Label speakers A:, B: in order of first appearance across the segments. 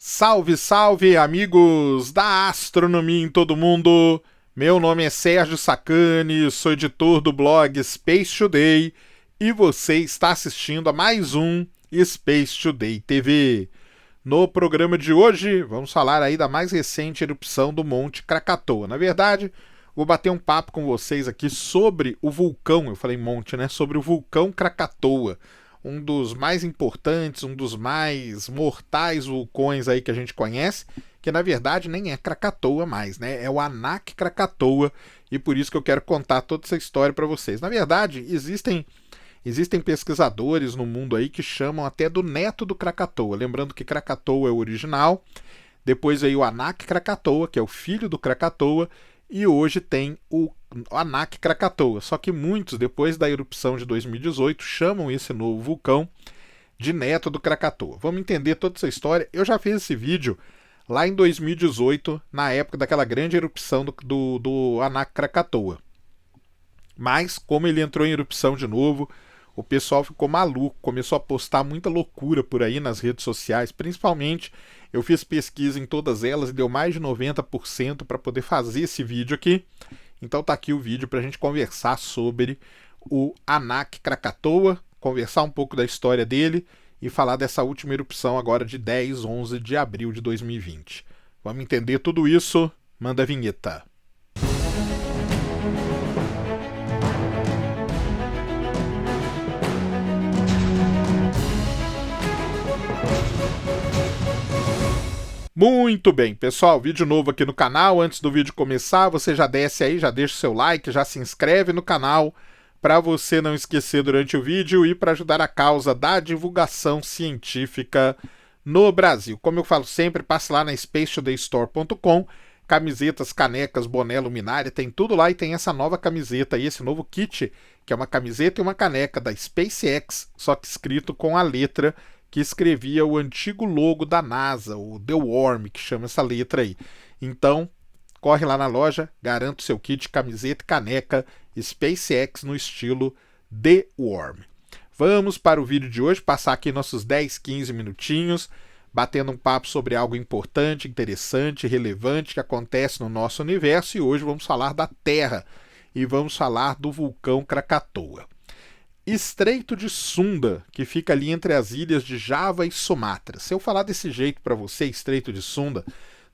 A: Salve, salve, amigos da astronomia em todo mundo! Meu nome é Sérgio Sacani, sou editor do blog Space Today e você está assistindo a mais um Space Today TV. No programa de hoje, vamos falar aí da mais recente erupção do Monte Krakatoa. Na verdade, vou bater um papo com vocês aqui sobre o vulcão, eu falei monte, né? Sobre o vulcão Krakatoa. Um dos mais importantes, um dos mais mortais vulcões aí que a gente conhece, que na verdade nem é Krakatoa mais, né? É o Anak Krakatoa, e por isso que eu quero contar toda essa história para vocês. Na verdade, existem pesquisadores no mundo aí que chamam até do neto do Krakatoa. Lembrando que Krakatoa é o original, depois veio o Anak Krakatoa, que é o filho do Krakatoa, e hoje tem o Anak Krakatoa. Só que muitos, depois da erupção de 2018, chamam esse novo vulcão de neto do Krakatoa. Vamos entender toda essa história. Eu já fiz esse vídeo lá em 2018, na época daquela grande erupção do Anak Krakatoa. Mas, como ele entrou em erupção de novo, o pessoal ficou maluco, começou a postar muita loucura por aí nas redes sociais, principalmente eu fiz pesquisa em todas elas e deu mais de 90% para poder fazer esse vídeo aqui. Então tá aqui o vídeo para a gente conversar sobre o Anak Krakatoa, conversar um pouco da história dele e falar dessa última erupção agora de 10, 11 de abril de 2020. Vamos entender tudo isso? Manda a vinheta. Muito bem, pessoal, vídeo novo aqui no canal. Antes do vídeo começar, você já desce aí, já deixa o seu like, já se inscreve no canal para você não esquecer durante o vídeo e para ajudar a causa da divulgação científica no Brasil. Como eu falo sempre, passe lá na spacetodaystore.com, camisetas, canecas, boné, luminária, tem tudo lá e tem essa nova camiseta aí, esse novo kit, que é uma camiseta e uma caneca da SpaceX, só que escrito com a letra que escrevia o antigo logo da NASA, o The Worm, que chama essa letra aí. Então, corre lá na loja, garanta o seu kit, camiseta e caneca SpaceX no estilo The Worm. Vamos para o vídeo de hoje, passar aqui nossos 10, 15 minutinhos, batendo um papo sobre algo importante, interessante, relevante que acontece no nosso universo, e hoje vamos falar da Terra e vamos falar do vulcão Krakatoa. Estreito de Sunda, que fica ali entre as ilhas de Java e Sumatra. Se eu falar desse jeito para você, Estreito de Sunda,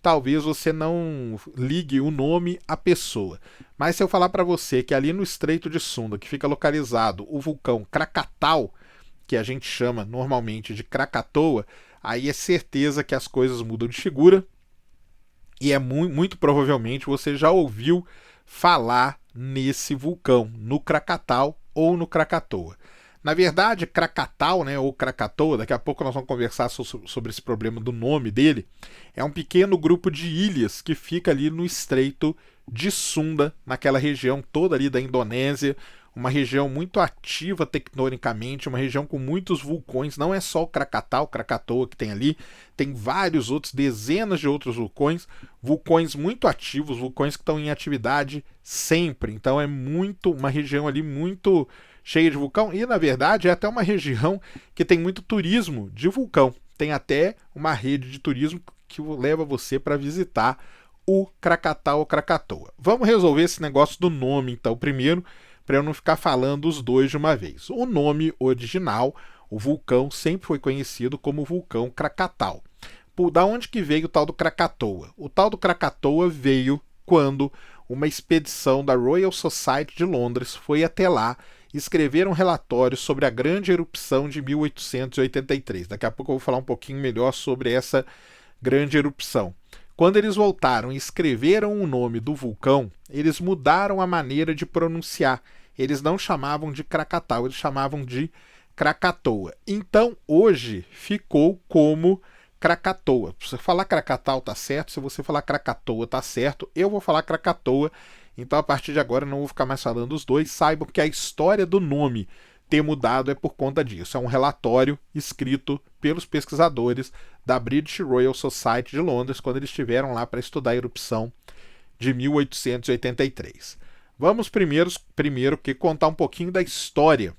A: talvez você não ligue o nome à pessoa. Mas se eu falar para você que ali no Estreito de Sunda, que fica localizado o vulcão Krakatau, que a gente chama normalmente de Krakatoa, aí é certeza que as coisas mudam de figura e é muito provavelmente você já ouviu falar nesse vulcão, no Krakatau ou no Krakatoa. Na verdade, Krakatau, né, ou Krakatoa, daqui a pouco nós vamos conversar sobre esse problema do nome dele, é um pequeno grupo de ilhas que fica ali no Estreito de Sunda, naquela região toda ali da Indonésia, uma região muito ativa tectonicamente, uma região com muitos vulcões, não é só o Krakatoa que tem ali, tem vários outros, dezenas de outros vulcões muito ativos, vulcões que estão em atividade sempre, então é uma região ali muito cheia de vulcão, e na verdade é até uma região que tem muito turismo de vulcão, tem até uma rede de turismo que leva você para visitar o Krakatau ou Krakatoa. Vamos resolver esse negócio do nome então primeiro, para eu não ficar falando os dois de uma vez. O nome original, o vulcão, sempre foi conhecido como vulcão Krakatau. Da onde que veio o tal do Krakatoa? O tal do Krakatoa veio quando uma expedição da Royal Society de Londres foi até lá e escrever um relatório sobre a grande erupção de 1883. Daqui a pouco eu vou falar um pouquinho melhor sobre essa grande erupção. Quando eles voltaram e escreveram o nome do vulcão, eles mudaram a maneira de pronunciar. Eles não chamavam de Krakatau, eles chamavam de Krakatoa. Então, hoje, ficou como Krakatoa. Se você falar Krakatau tá certo, se você falar Krakatoa tá certo, eu vou falar Krakatoa. Então, a partir de agora, eu não vou ficar mais falando os dois. Saibam que a história do nome ter mudado é por conta disso. É um relatório escrito pelos pesquisadores da British Royal Society de Londres, quando eles estiveram lá para estudar a erupção de 1883. Vamos primeiro que contar um pouquinho da história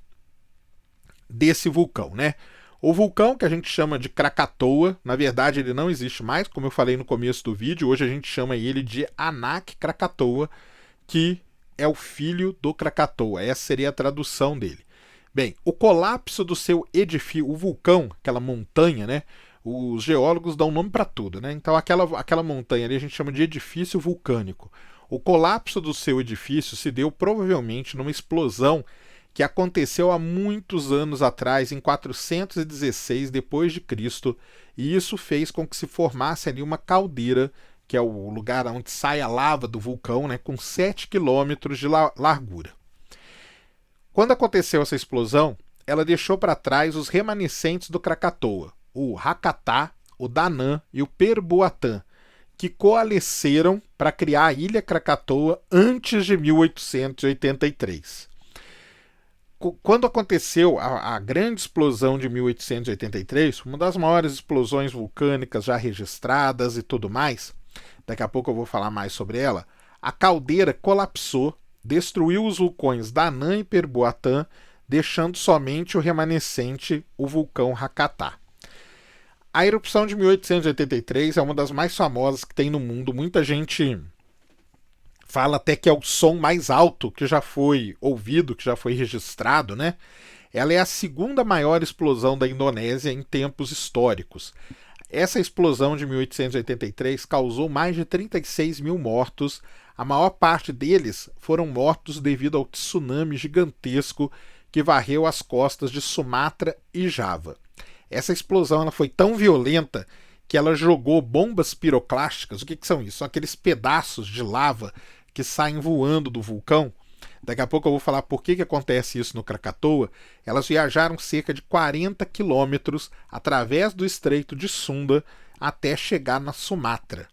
A: desse vulcão, né? O vulcão, que a gente chama de Krakatoa, na verdade ele não existe mais, como eu falei no começo do vídeo, hoje a gente chama ele de Anak Krakatoa, que é o filho do Krakatoa, essa seria a tradução dele. Bem, o colapso do seu edifício, o vulcão, aquela montanha, né? Os geólogos dão nome para tudo, né? Então aquela montanha ali a gente chama de edifício vulcânico. O colapso do seu edifício se deu provavelmente numa explosão que aconteceu há muitos anos atrás, em 416 depois de Cristo, e isso fez com que se formasse ali uma caldeira, que é o lugar onde sai a lava do vulcão, né, com 7 quilômetros de largura. Quando aconteceu essa explosão, ela deixou para trás os remanescentes do Krakatoa, o Hakata, o Danann e o Perbuatan, que coalesceram para criar a Ilha Krakatoa antes de 1883. Quando aconteceu a grande explosão de 1883, uma das maiores explosões vulcânicas já registradas e tudo mais, daqui a pouco eu vou falar mais sobre ela, a caldeira colapsou, destruiu os vulcões Danann e Perbuatan, deixando somente o remanescente, o vulcão Hakata. A erupção de 1883 é uma das mais famosas que tem no mundo. Muita gente fala até que é o som mais alto que já foi ouvido, que já foi registrado, né? Ela é a segunda maior explosão da Indonésia em tempos históricos. Essa explosão de 1883 causou mais de 36 mil mortos. A maior parte deles foram mortos devido ao tsunami gigantesco que varreu as costas de Sumatra e Java. Essa explosão ela foi tão violenta que ela jogou bombas piroclásticas. O que são isso? São aqueles pedaços de lava que saem voando do vulcão. Daqui a pouco eu vou falar por que acontece isso no Krakatoa. Elas viajaram cerca de 40 quilômetros através do Estreito de Sunda até chegar na Sumatra.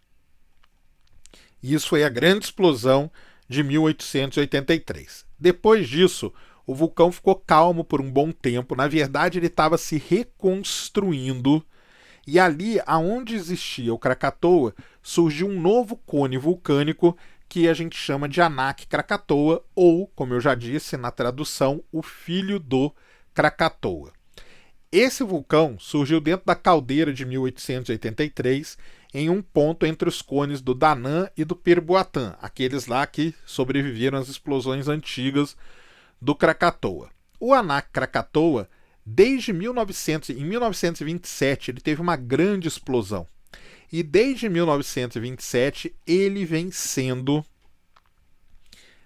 A: Isso foi a grande explosão de 1883. Depois disso, o vulcão ficou calmo por um bom tempo. Na verdade, ele estava se reconstruindo. E ali, aonde existia o Krakatoa, surgiu um novo cone vulcânico que a gente chama de Anak Krakatoa, ou, como eu já disse na tradução, o filho do Krakatoa. Esse vulcão surgiu dentro da caldeira de 1883, em um ponto entre os cones do Danann e do Perbuatan, aqueles lá que sobreviveram às explosões antigas do Krakatoa. O Anak Krakatoa, desde em 1927, ele teve uma grande explosão. E desde 1927 ele vem sendo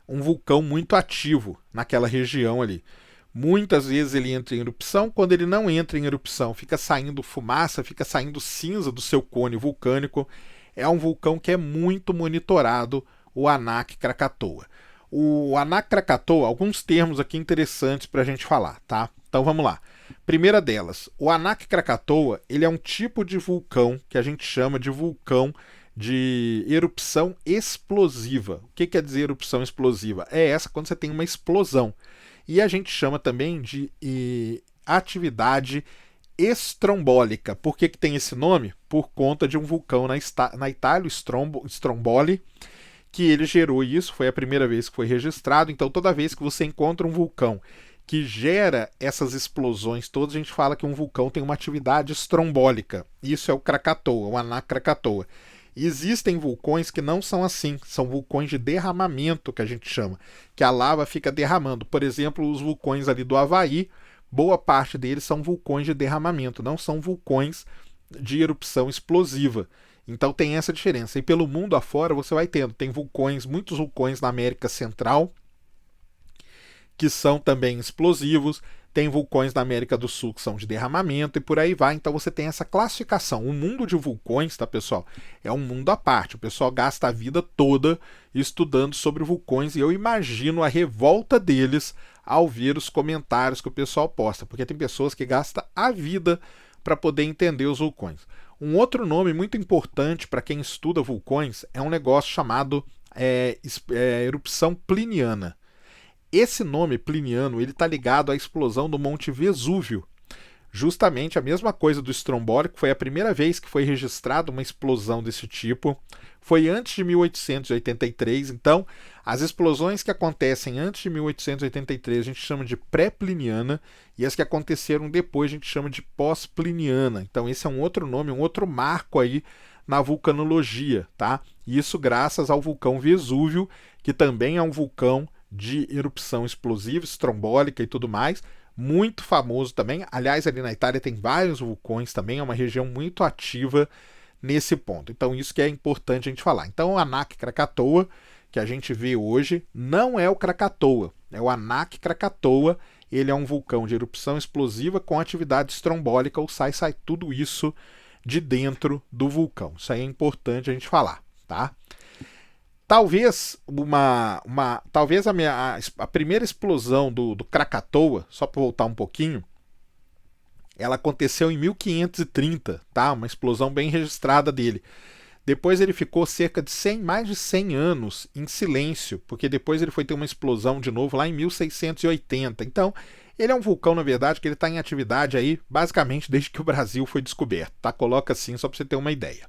A: um vulcão muito ativo naquela região ali. Muitas vezes ele entra em erupção, quando ele não entra em erupção, fica saindo fumaça, fica saindo cinza do seu cone vulcânico. É um vulcão que é muito monitorado, o Anak Krakatoa. O Anak Krakatoa, alguns termos aqui interessantes para a gente falar, tá? Então vamos lá. Primeira delas, o Anak Krakatoa, ele é um tipo de vulcão que a gente chama de vulcão de erupção explosiva. O que quer dizer erupção explosiva? É essa quando você tem uma explosão. E a gente chama também de atividade estrombólica. Por que tem esse nome? Por conta de um vulcão na Itália, o Stromboli, que ele gerou isso, foi a primeira vez que foi registrado. Então toda vez que você encontra um vulcão que gera essas explosões todas, a gente fala que um vulcão tem uma atividade estrombólica. Isso é o Krakatoa, o Anak Krakatoa. E existem vulcões que não são assim, são vulcões de derramamento, que a gente chama, que a lava fica derramando. Por exemplo, os vulcões ali do Havaí, boa parte deles são vulcões de derramamento, não são vulcões de erupção explosiva. Então tem essa diferença. E pelo mundo afora você vai tendo, tem vulcões, muitos vulcões na América Central, que são também explosivos, tem vulcões na América do Sul que são de derramamento e por aí vai. Então você tem essa classificação. O mundo de vulcões, tá, pessoal, é um mundo à parte. O pessoal gasta a vida toda estudando sobre vulcões e eu imagino a revolta deles ao ver os comentários que o pessoal posta, porque tem pessoas que gastam a vida para poder entender os vulcões. Um outro nome muito importante para quem estuda vulcões é um negócio chamado erupção pliniana. Esse nome pliniano ele está ligado à explosão do Monte Vesúvio. justamente a mesma coisa do estrombólico, foi a primeira vez que foi registrada uma explosão desse tipo, foi antes de 1883, então as explosões que acontecem antes de 1883 a gente chama de pré-pliniana, e as que aconteceram depois a gente chama de pós-pliniana. Então esse é um outro nome, um outro marco aí na vulcanologia, tá? Isso graças ao vulcão Vesúvio, que também é um vulcão de erupção explosiva, estrombólica e tudo mais, muito famoso também. Aliás, ali na Itália tem vários vulcões também, é uma região muito ativa nesse ponto. Então isso que é importante a gente falar. Então o Anak Krakatoa, que a gente vê hoje, não é o Krakatoa, é o Anak Krakatoa. Ele é um vulcão de erupção explosiva com atividade estrombólica, ou sai tudo isso de dentro do vulcão. Isso aí é importante a gente falar, tá? Talvez talvez a primeira explosão do Krakatoa, só para voltar um pouquinho, ela aconteceu em 1530, tá? Uma explosão bem registrada dele. Depois ele ficou cerca de mais de 100 anos em silêncio, porque depois ele foi ter uma explosão de novo lá em 1680. Então, ele é um vulcão, na verdade, que ele está em atividade aí basicamente desde que o Brasil foi descoberto, tá? Coloca assim só para você ter uma ideia.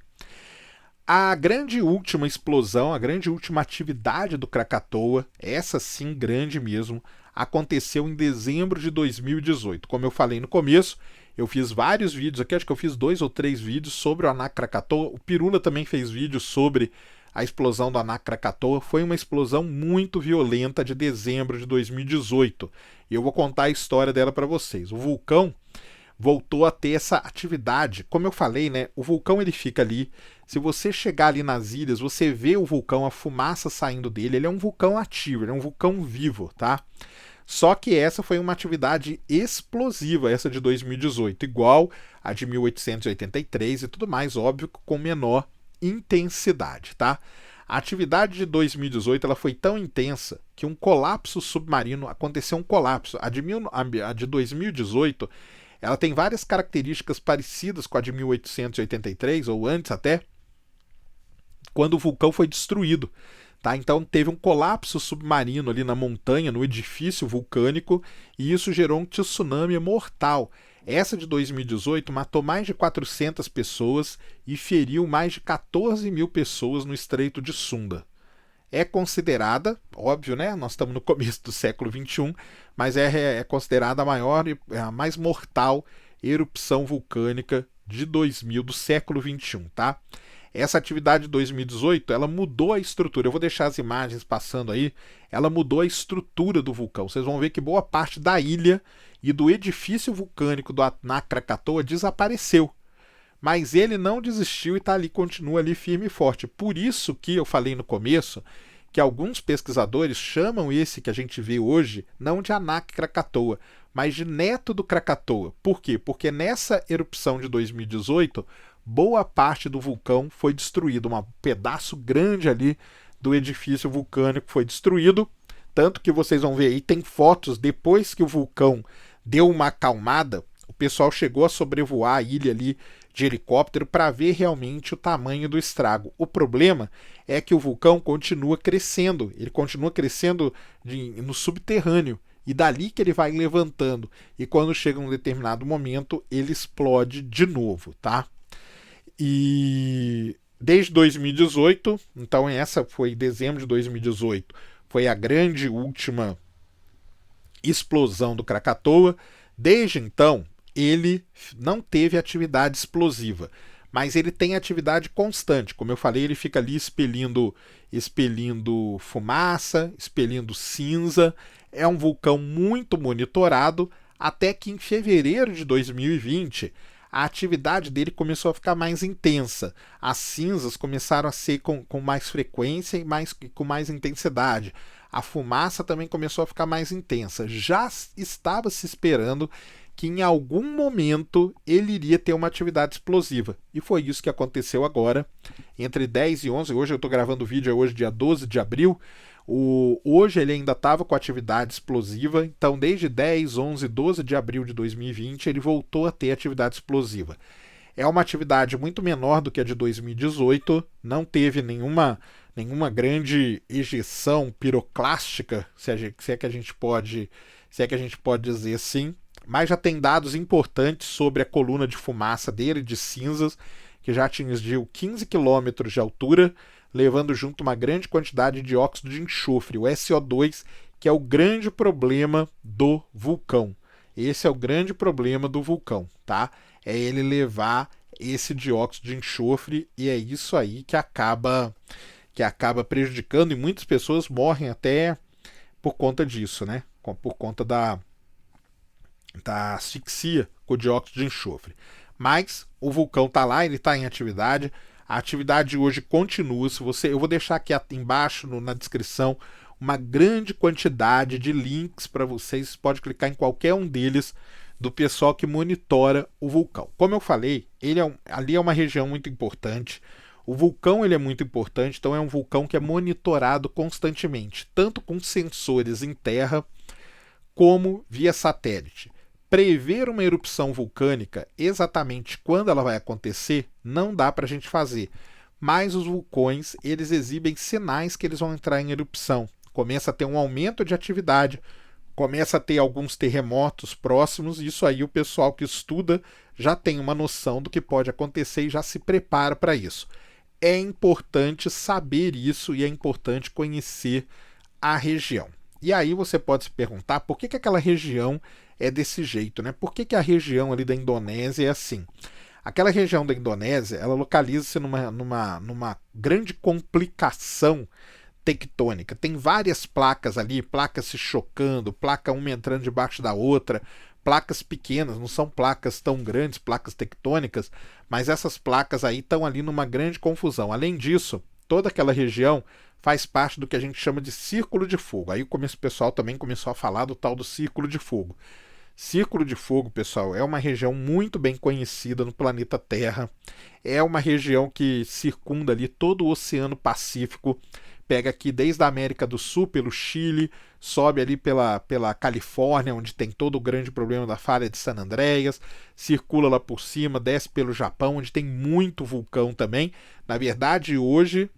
A: A grande última explosão, a grande última atividade do Krakatoa, essa sim grande mesmo, aconteceu em dezembro de 2018. Como eu falei no começo, eu fiz vários vídeos aqui, acho que eu fiz 2 ou 3 vídeos sobre o Anak Krakatoa. O Pirula também fez vídeos sobre a explosão do Anak Krakatoa. Foi uma explosão muito violenta de dezembro de 2018. E eu vou contar a história dela para vocês. O vulcão voltou a ter essa atividade. Como eu falei, né, o vulcão ele fica ali. Se você chegar ali nas ilhas, você vê o vulcão, a fumaça saindo dele. Ele é um vulcão ativo, ele é um vulcão vivo, tá? Só que essa foi uma atividade explosiva, essa de 2018, igual a de 1883 e tudo mais, óbvio, com menor intensidade, tá? A atividade de 2018 ela foi tão intensa que um colapso submarino, aconteceu um colapso. A de 2018 ela tem várias características parecidas com a de 1883, ou antes até, quando o vulcão foi destruído. Tá? Então teve um colapso submarino ali na montanha, no edifício vulcânico, e isso gerou um tsunami mortal. Essa de 2018 matou mais de 400 pessoas e feriu mais de 14 mil pessoas no Estreito de Sunda. É considerada, óbvio, né? Nós estamos no começo do século XXI, mas é considerada a maior, a mais mortal erupção vulcânica do século XXI, tá? Essa atividade de 2018, ela mudou a estrutura. Eu vou deixar as imagens passando aí. Ela mudou a estrutura do vulcão. Vocês vão ver que boa parte da ilha e do edifício vulcânico do Anak Krakatoa desapareceu. Mas ele não desistiu e está ali, continua ali firme e forte. Por isso que eu falei no começo que alguns pesquisadores chamam esse que a gente vê hoje não de Anak Krakatoa, mas de neto do Krakatoa. Por quê? Porque nessa erupção de 2018, boa parte do vulcão foi destruído, um pedaço grande ali do edifício vulcânico foi destruído, tanto que vocês vão ver aí, tem fotos depois que o vulcão deu uma acalmada, o pessoal chegou a sobrevoar a ilha ali de helicóptero para ver realmente o tamanho do estrago. O problema é que o vulcão continua crescendo, ele continua crescendo no subterrâneo, e dali que ele vai levantando, e quando chega um determinado momento, ele explode de novo, tá? E desde 2018, então essa foi dezembro de 2018, foi a grande última explosão do Krakatoa. Desde então, ele não teve atividade explosiva, mas ele tem atividade constante. Como eu falei, ele fica ali expelindo fumaça, expelindo cinza. É um vulcão muito monitorado, até que em fevereiro de 2020 a atividade dele começou a ficar mais intensa. As cinzas começaram a ser com mais frequência e com mais intensidade. A fumaça também começou a ficar mais intensa. Já estava se esperando que em algum momento ele iria ter uma atividade explosiva. E foi isso que aconteceu agora, entre 10 e 11. Hoje eu estou gravando o vídeo, hoje dia 12 de abril. Hoje ele ainda estava com atividade explosiva, então desde 10, 11, 12 de abril de 2020 ele voltou a ter atividade explosiva. É uma atividade muito menor do que a de 2018, não teve nenhuma grande ejeção piroclástica, se é que a gente pode dizer assim. mas já tem dados importantes sobre a coluna de fumaça dele, de cinzas, que já atingiu 15 quilômetros de altura, levando junto uma grande quantidade de dióxido de enxofre, o SO2, que é o grande problema do vulcão. Esse é o grande problema do vulcão, tá? É ele levar esse dióxido de enxofre, e é isso aí que acaba prejudicando, e muitas pessoas morrem até por conta disso, né? Por conta da asfixia com o dióxido de enxofre. Mas o vulcão está lá, ele está em atividade. A atividade hoje continua. Eu vou deixar aqui embaixo na descrição uma grande quantidade de links para vocês. Você pode clicar em qualquer um deles, do pessoal que monitora o vulcão. Como eu falei, ali é uma região muito importante. O vulcão ele é muito importante, então é um vulcão que é monitorado constantemente, tanto com sensores em terra como via satélite. Prever uma erupção vulcânica exatamente quando ela vai acontecer não dá para a gente fazer, mas os vulcões eles exibem sinais que eles vão entrar em erupção. Começa a ter um aumento de atividade, começa a ter alguns terremotos próximos, e isso aí o pessoal que estuda já tem uma noção do que pode acontecer e já se prepara para isso. É importante saber isso e é importante conhecer a região. E aí você pode se perguntar por que aquela região é desse jeito, né? Por que a região ali da Indonésia é assim? Aquela região da Indonésia, ela localiza-se numa grande complicação tectônica. Tem várias placas ali, placas se chocando, placa uma entrando debaixo da outra, placas pequenas, não são placas tão grandes, placas tectônicas, mas essas placas aí estão ali numa grande confusão. Além disso, toda aquela região faz parte do que a gente chama de círculo de fogo. Aí o pessoal também começou a falar do tal do círculo de fogo. Círculo de fogo, pessoal, é uma região muito bem conhecida no planeta Terra. É uma região que circunda ali todo o Oceano Pacífico. Pega aqui desde a América do Sul, pelo Chile, sobe ali pela Califórnia, onde tem todo o grande problema da falha de San Andreas, circula lá por cima, desce pelo Japão, onde tem muito vulcão também. Na verdade, hoje,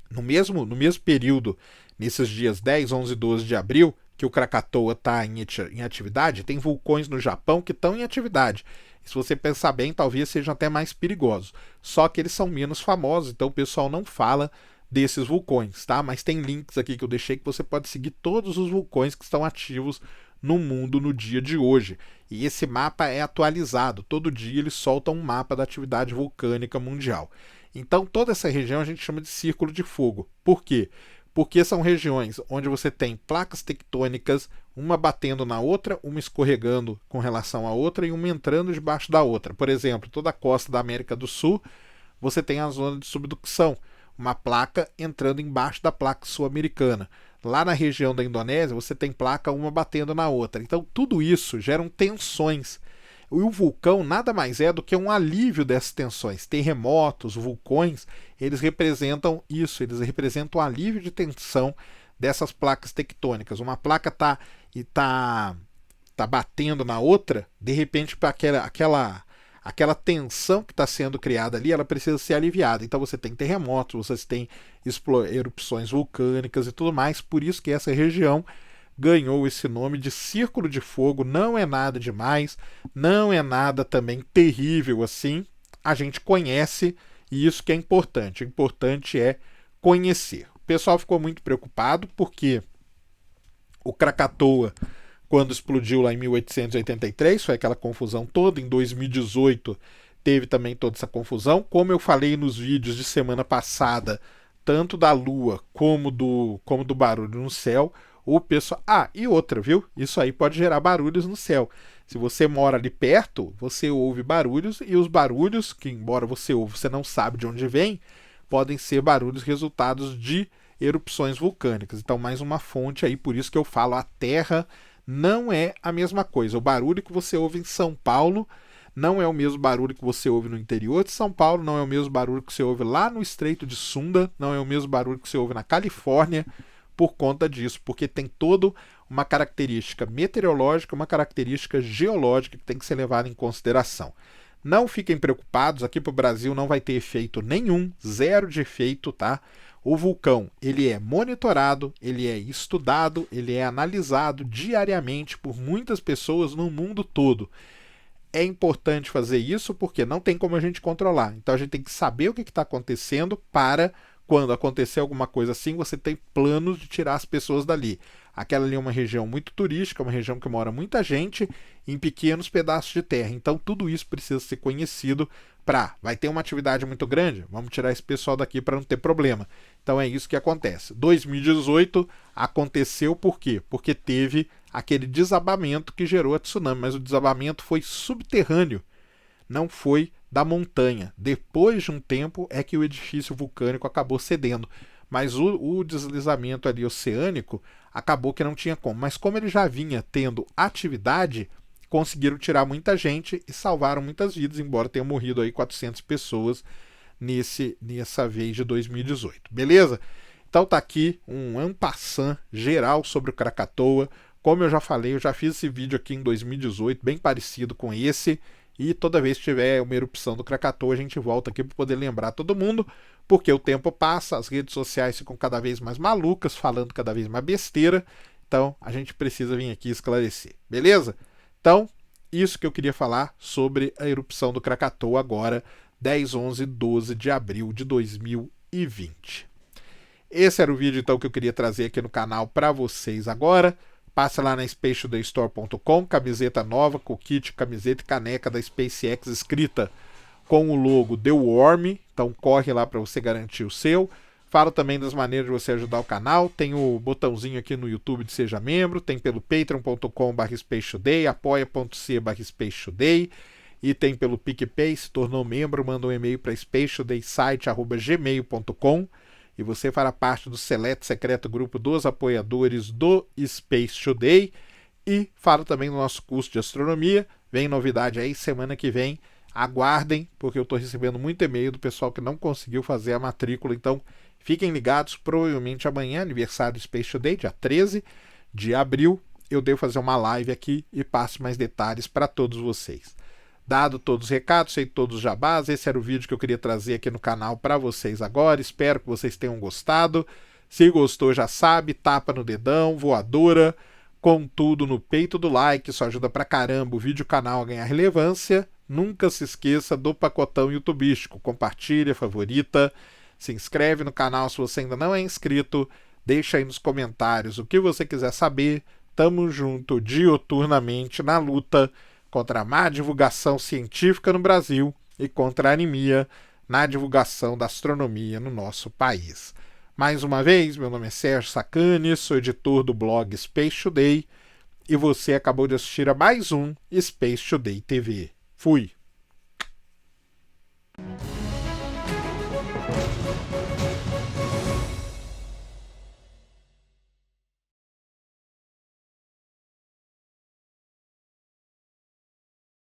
A: no mesmo período, nesses dias 10, 11 e 12 de abril, que o Krakatoa está em atividade, tem vulcões no Japão que estão em atividade. E se você pensar bem, talvez sejam até mais perigosos. Só que eles são menos famosos, então o pessoal não fala desses vulcões, tá? Mas tem links aqui que eu deixei que você pode seguir todos os vulcões que estão ativos no mundo no dia de hoje. E esse mapa é atualizado. Todo dia eles soltam um mapa da atividade vulcânica mundial. Então toda essa região a gente chama de círculo de fogo. Por quê? Porque são regiões onde você tem placas tectônicas, uma batendo na outra, uma escorregando com relação à outra e uma entrando debaixo da outra. Por exemplo, toda a costa da América do Sul, você tem a zona de subducção, uma placa entrando embaixo da placa sul-americana. Lá na região da Indonésia, você tem placa uma batendo na outra. Então, tudo isso geram tensões. E o vulcão nada mais é do que um alívio dessas tensões. Terremotos, vulcões, eles representam isso, eles representam o alívio de tensão dessas placas tectônicas. Uma placa tá batendo na outra, de repente, para aquela tensão que está sendo criada ali, ela precisa ser aliviada. Então você tem terremotos, você tem erupções vulcânicas e tudo mais. Por isso que essa região ganhou esse nome de Círculo de Fogo. Não é nada demais, não é nada também terrível assim. A gente conhece, e isso que é importante. O importante é conhecer. O pessoal ficou muito preocupado porque o Krakatoa, quando explodiu lá em 1883, foi aquela confusão toda. Em 2018 teve também toda essa confusão. Como eu falei nos vídeos de semana passada, tanto da Lua como do barulho no céu, o pessoal... e outra, viu? Isso aí pode gerar barulhos no céu. Se você mora ali perto, você ouve barulhos, e os barulhos, que embora você ouve, você não sabe de onde vem, podem ser barulhos resultados de erupções vulcânicas. Então, mais uma fonte aí, por isso que eu falo, a Terra não é a mesma coisa. O barulho que você ouve em São Paulo não é o mesmo barulho que você ouve no interior de São Paulo, não é o mesmo barulho que você ouve lá no Estreito de Sunda, não é o mesmo barulho que você ouve na Califórnia, por conta disso, porque tem toda uma característica meteorológica, uma característica geológica que tem que ser levada em consideração. Não fiquem preocupados, aqui para o Brasil não vai ter efeito nenhum, zero de efeito, tá? O vulcão, ele é monitorado, ele é estudado, ele é analisado diariamente por muitas pessoas no mundo todo. É importante fazer isso porque não tem como a gente controlar. Então a gente tem que saber o que está acontecendo para, quando acontecer alguma coisa assim, você tem planos de tirar as pessoas dali. Aquela ali é uma região muito turística, uma região que mora muita gente em pequenos pedaços de terra. Então tudo isso precisa ser conhecido para, vai ter uma atividade muito grande, vamos tirar esse pessoal daqui para não ter problema. Então é isso que acontece. 2018 aconteceu por quê? Porque teve aquele desabamento que gerou a tsunami, mas o desabamento foi subterrâneo, não foi da montanha. Depois de um tempo é que o edifício vulcânico acabou cedendo, mas o deslizamento ali oceânico acabou que não tinha como. Mas como ele já vinha tendo atividade, conseguiram tirar muita gente e salvaram muitas vidas, embora tenham morrido aí 400 pessoas nessa vez de 2018. Beleza? Então tá aqui um en passant geral sobre o Krakatoa. Como eu já falei, eu já fiz esse vídeo aqui em 2018, bem parecido com esse, e toda vez que tiver uma erupção do Krakatoa, a gente volta aqui para poder lembrar todo mundo, porque o tempo passa, as redes sociais ficam cada vez mais malucas, falando cada vez mais besteira, então a gente precisa vir aqui esclarecer, beleza? Então, isso que eu queria falar sobre a erupção do Krakatoa agora, 10, 11, 12 de abril de 2020. Esse era o vídeo então que eu queria trazer aqui no canal para vocês agora. Passa lá na spacetodaystore.com, camiseta nova com kit, camiseta e caneca da SpaceX escrita com o logo The Worm, então corre lá para você garantir o seu. Falo também das maneiras de você ajudar o canal, tem o botãozinho aqui no YouTube de Seja Membro, tem pelo patreon.com/spacetoday, apoia.c/spacetoday e tem pelo PicPay, se tornou membro, manda um e-mail para spacetodaysite@gmail.com e você fará parte do seleto secreto grupo dos apoiadores do Space Today. E falo também do nosso curso de astronomia, vem novidade aí semana que vem, aguardem, porque eu estou recebendo muito e-mail do pessoal que não conseguiu fazer a matrícula, então fiquem ligados, provavelmente amanhã, aniversário do Space Today, dia 13 de abril, eu devo fazer uma live aqui e passo mais detalhes para todos vocês. Dado todos os recados, feito todos os jabás, esse era o vídeo que eu queria trazer aqui no canal para vocês agora, espero que vocês tenham gostado. Se gostou já sabe, tapa no dedão, voadora, com tudo no peito do like, isso ajuda pra caramba o vídeo e o canal a ganhar relevância. Nunca se esqueça do pacotão youtubístico, compartilha, favorita, se inscreve no canal se você ainda não é inscrito, deixa aí nos comentários o que você quiser saber, tamo junto diuturnamente na luta contra a má divulgação científica no Brasil e contra a anemia na divulgação da astronomia no nosso país. Mais uma vez, meu nome é Sérgio Sacani, sou editor do blog Space Today e você acabou de assistir a mais um Space Today TV. Fui!